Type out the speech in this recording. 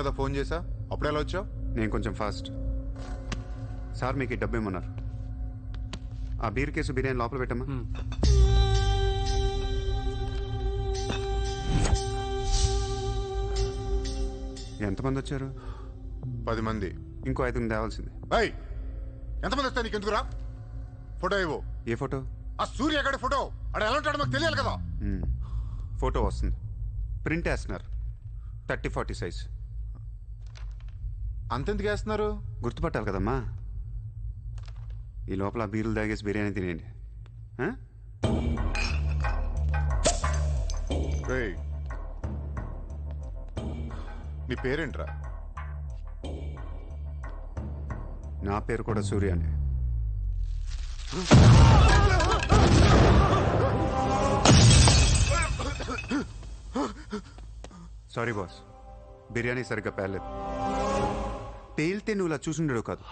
కదా ఫోన్ చేసా, అప్పుడు ఎలా వచ్చావు? నేను కొంచెం ఫాస్ట్. సార్ మీకు ఈ డబ్బు ఏమన్నారు? ఆ బీర్ కేసు బిర్యానీ లోపల పెట్టమ్మా. ఎంతమంది వచ్చారు? 10 మంది. ఇంకో 5 తేవాల్సింది. ఎంతమంది వస్తాయి నీకు? ఎందుకురా? ఫోటో ఇవ్వు. ఏ ఫోటో? ఆ సూర్య గడి ఫోటో. అక్కడ ఎలా ఉంటాడో మాకు తెలియాలి కదా. ఫోటో వస్తుంది, ప్రింట్ వేస్తున్నారు, 30-40 సైజ్. అంతెందుకు వేస్తున్నారు? గుర్తుపట్టాలి కదమ్మా. ఈ లోపల బీరులు తాగేసి బిర్యానీ తినేయండి. నీ పేరేంట్రా? నా పేరు కూడా సూర్య అండి. సారీ బాస్, బిర్యానీ సరిగ్గా పేర్లేదు. పేలితే నువ్వు ఇలా చూసుండడు కాదు.